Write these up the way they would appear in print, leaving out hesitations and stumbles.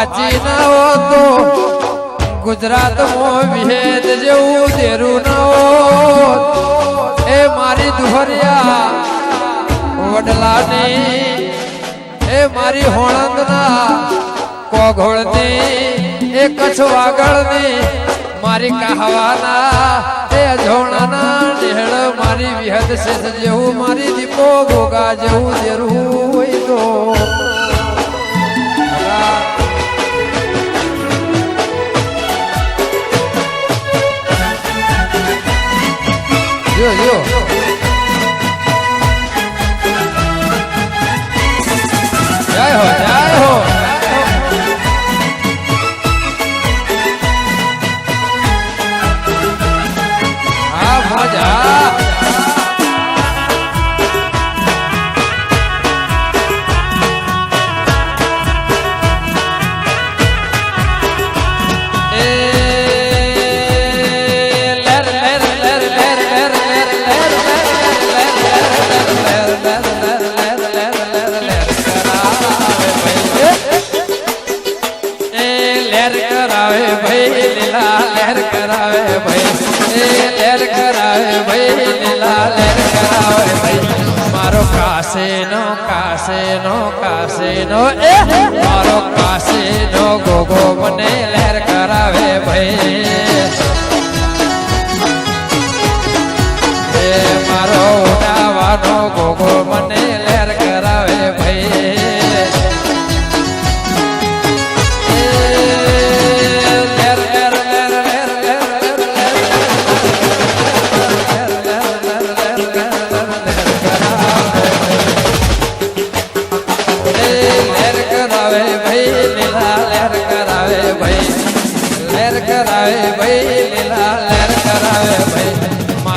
હાચી ના હો તો ગુજરાતમાં વિહેદ જેવું દેરું ના હો એ મારી દુહરિયા વડલાની એ મારી હોણંદના કોઘોળની એ કચ્છ વાગળની મારી કહાવાના એ અજોણાના નેહળ મારી વિહદ શેષ જેવું મારી દીપો ગોગા જેવું દેરું હોય તો જો જો જય હો જય હો હા મજા મારો કાશેનો કાશેનો કાશેનો એ મારો કાશેનો ગોગો મને લહેર કરાવે ભાઈ એ મારો ઉડાવાનો ગોગો મને લહેર કરાવે ભાઈ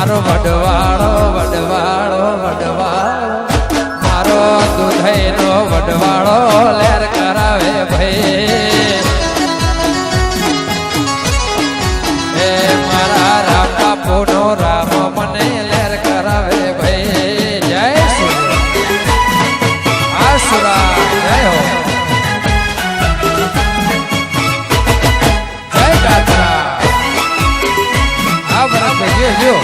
મારો વડવાળો વડવાળો વડવાળો મારો દુધઈનો વડવાળો લહેર કરાવે ભાઈ એ મારા રામ બાપુનો રામ મને લહેર કરાવે ભાઈ જય આસુરા જય હો જય ગાત્રા આ બરાબર જો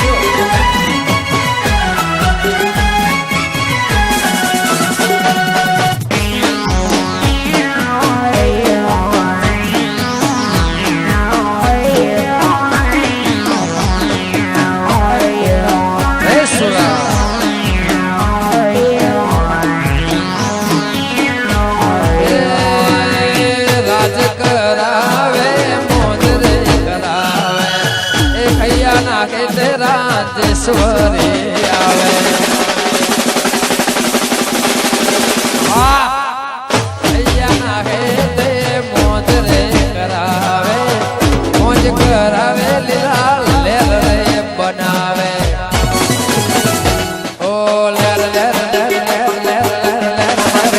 રાજેશ્વરી આવે અહીંયા હે તે મોજ રે કરાવે મોજ કરાવે લીલા લેર રે બનાવે ઓ લેર લેર લેર લેર લેર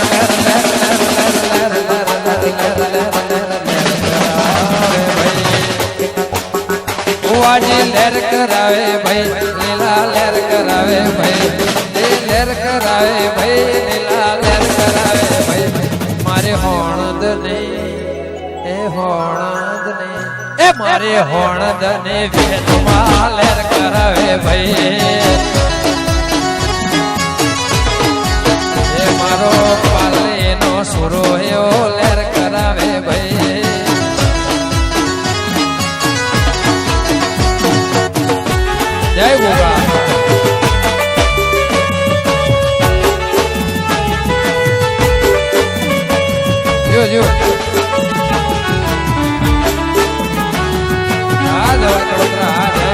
લેર કરાવે ભાઈ લીલા લેર કરાવે ભાઈ લેર કરાવે ભાઈ લીલા લેર કરાવે ભાઈ મારે હોણદ ને એ હોણદ ને એ મારે હોણદ ને વેદમાં લેર કરાવે ભાઈ એ મારો પાલેનો સુરો એવો લેર કરાવે ભાઈ જય ગોગા જો જો આ દવા દોતરા આ જય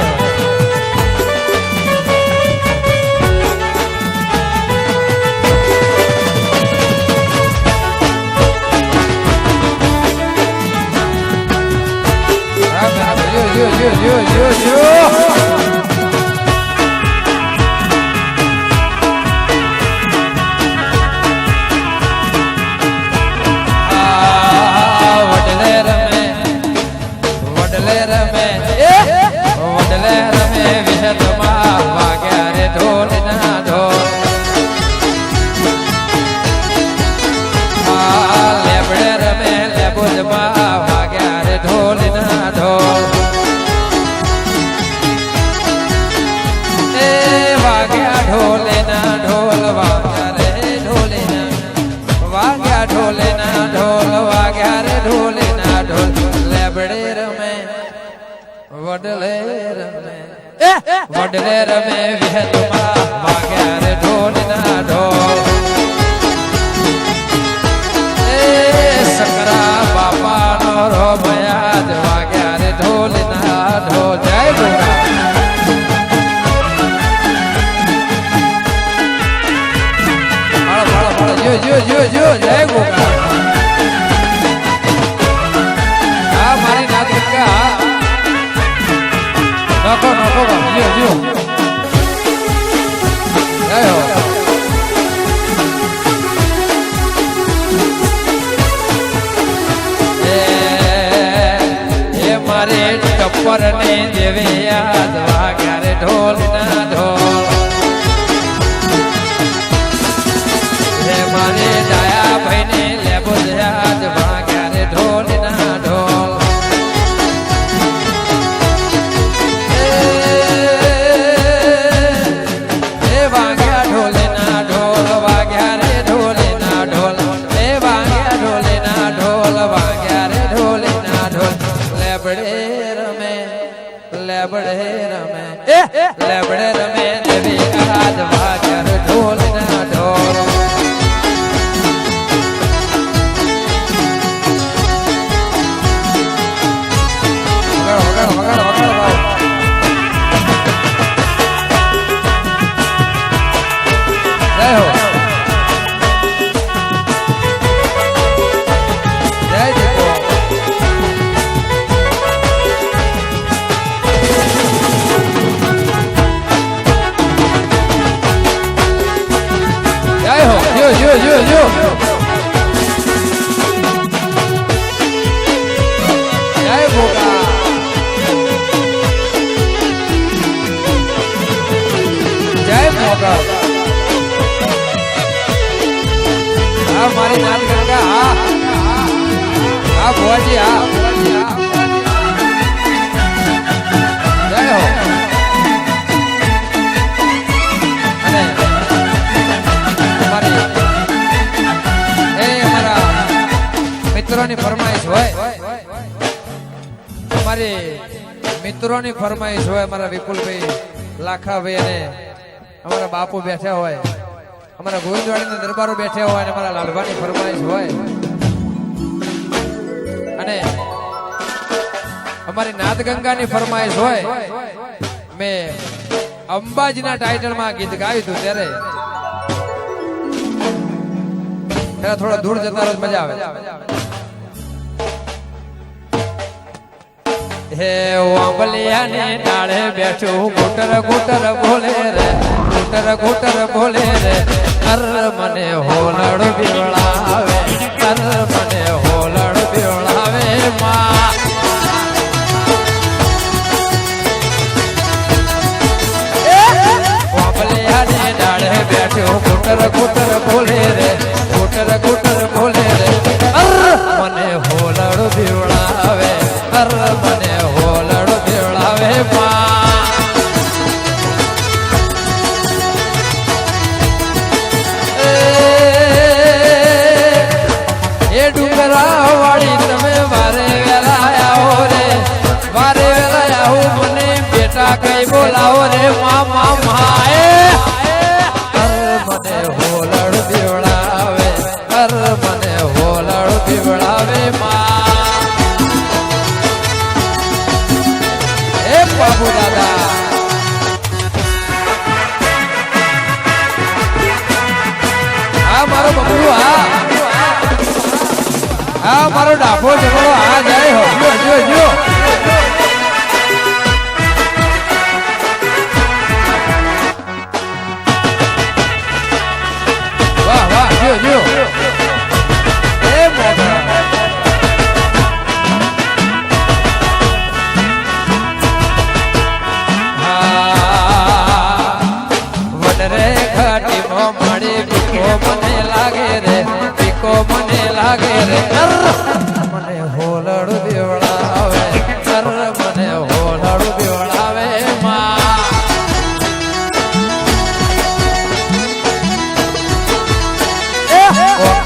જો લેબડે રમે લેબો જમા વાગ્યા રે ઢોલીના વાગ્યા ઢોલીના ઢોલ વાગ્યા રે ઢોલીના ઢોલ લેબડે રમે વડલે રમે વડલે રમે વિહતમાં વાગ્યા રે ઢોલીના ઢોલ શકરા બાપાનો રોમયા જ વાગ્યા રે ઢોલીના ઢોલ જય ગોરા જો જય ગોરા આ મારી નાત ગંગા નખો નખો જો જય હો મારે ટપ્પર ને દેવે યાદ વાગ્યા રે ઢોલ ના ઢોલ હે મારે ડાયા ભાઈ ને લેબો યાદ વાગ્યા રે ઢોલ ના ઢોલ હે વાગ્યા ઢોલ ના ઢોલ વાગ્યા રે ઢોલ ના ઢોલ હે વાગ્યા ઢોલ ના ઢોલ વાગ્યા રે ઢોલ ના ઢોલ લેબડે રમે લેબડે રમે દેવી આજ વાગ્યા ઢોલ ના ઢોલ જય હો જો જય ભોગા જય ભોગા આ મારી નાત ગંગા આ ભોજી આ જય હો અને મિત્રોની ફરમાઈશ હોય અમારી મિત્રોની ફરમાઈશ હોય અમારા વિપુલભાઈ લાખાભાઈ અને અમારા બાપુ બેઠા હોય અમારા ગોવિંદવાડીના દરબારો બેઠા હોય અને અમારા લાલભાની ફરમાઈશ હોય અને અમારી નાદગંગાની ફરમાઈશ હોય મેં અંબાજીના ટાઇટલમાં ગીત ગાયું હતું ત્યારે થોડા દૂર જતા રોજ મજા આવે હે વાંબલિયા ને ડાળે બેઠું ઘૂટર ઘૂટર બોલે રે ઘૂટર ઘૂટર બોલે રે અર મને હોલડ બીવડાવે અર મને હોલડ બીવડાવે માં વાંબલિયા ને ડાળે બેઠું ઘૂટર ઘૂટર બોલે રે ઘૂટર ઘૂટર બોલે રે અર મને હોલડ બીવડાવે અર મને હોલડ બીવડાવે માં એ ડુંગરા વાળી તમે વારે વેલા આવો રે વારે વેલા આવો મને બેટા કઈ બોલાવો રે મામા માએ મને હોલડ બીવડાવે અર મને હોલડ બીવડાવે માં એ બાબુ દાદા આ મારો બબડું આ મારો ડાફો જબડો આ જાય હો જો વાહ વાહ જો એ મોગા વનરે ઘાટી મો મળી પીકો મને લાગે રે પીકો મને લાગે રે મને હોલડ બેવડાવે મને હોલડ બેવડાવે માં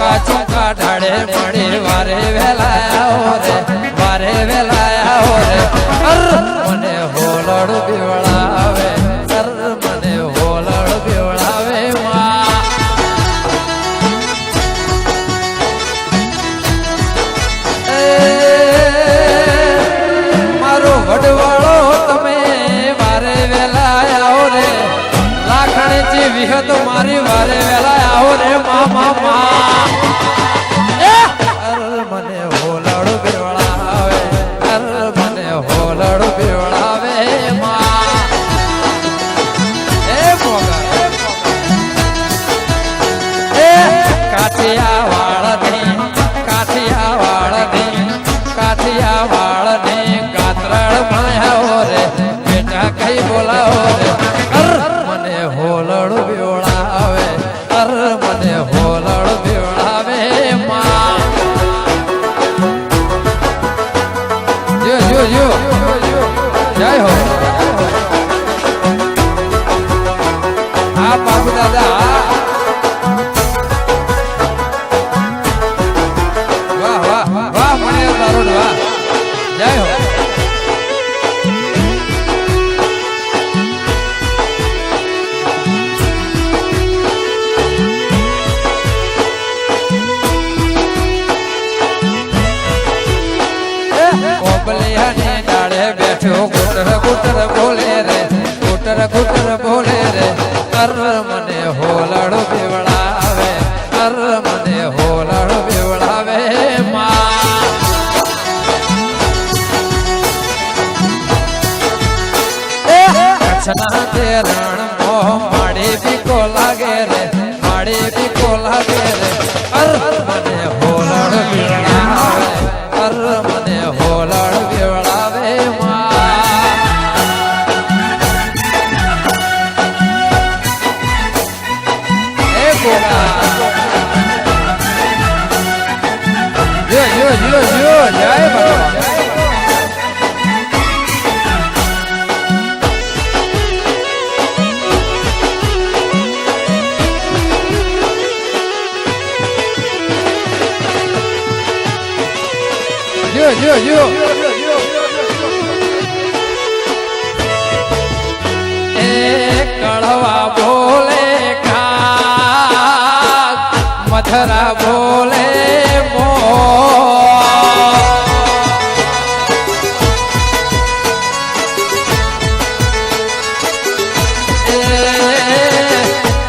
ચોકા ચોકા ઢાળે મળી વારે વેલાયા રે વારે વેલાયા રે મને હોલડ બીવડાવે મને હોલડ બીવડાવે મારો વડવાળો તમે વારે વેલાયા રે લાખણી વિહત મારી વારે વેલાયા રે મા મને હોલડ બેવડાવે મને હોલડ બેવડાવે કાઠિયા વાળની કાતરાળ માયાઓ રે બેટા કઈ બોલાવો રે મને હોલડ બેવડાવે મને હોલડ બેવડાવે જય હો હા બાબુ દાદા વાહ વાહ વાહ મને તારો વાહ જય હો ઓબલિયાની ડાળે બેઠો ગુટર ગુટર બોલે રે ગુટર ગુટર બોલે રે મને હોલડ બેવડાવે મને હોલડ બેવડાવે કચ્છના તે રણ મોહ માડી બીકો લાગે રે માડી બીકો લાગે રે મને હોલડ બેવડાવે મને હોલડ બેવડાવે એ ગોગા જય ભગવાન કળવા બોલે મથરા બોલે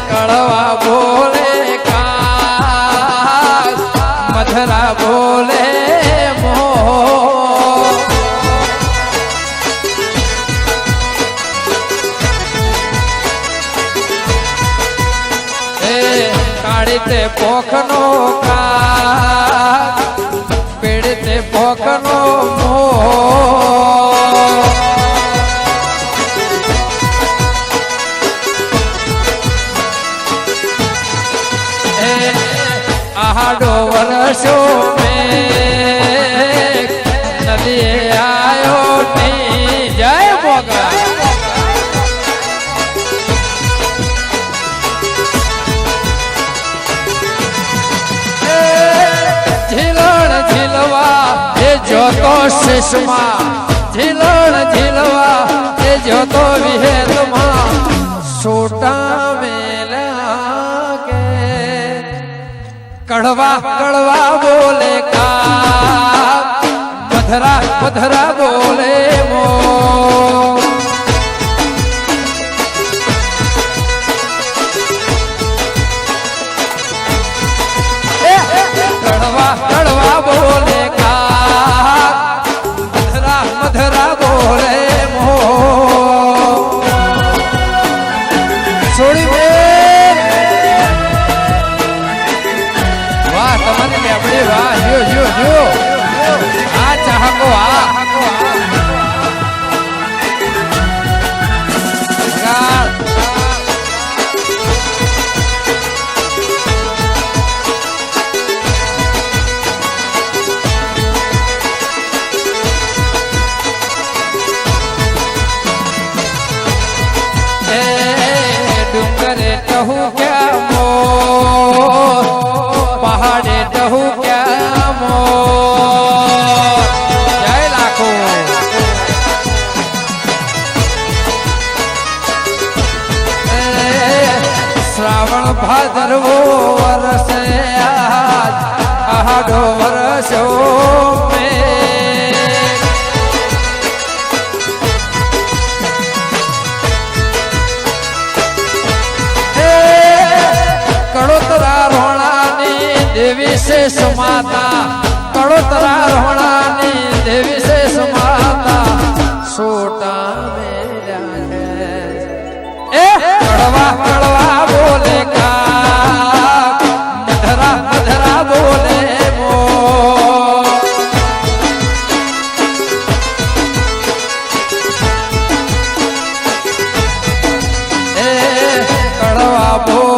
કળવા બોલે મથરા બોલે કાઢીતે પોખનો પીડીતે પોખનો આહાડો વર્ષો નદી આયો ની જય મોગા જોતો શેષમાં ઝીલણ ઝીલવા એ જોતો વિહેતમાં છોટા મેલા કે કડવા કડવા બોલે કા મધરા મધરા બોલે મો કડવા કડવા બોલે મધરા બોલે મો છોડી દે વાહ તમારી લેબડી વાહ જો આ ચાહકો આ ડુંગરે કહું ક્યાં મો પહાડે વરસે આડો વરસો કડોતરા રોણાની દેવી છે સમાતા કડોતરા રોણાની દેવી છે સમાતા સોટા કડવા કડવા બોલે કા મધરા મધરા બોલે મો કડવા બોલે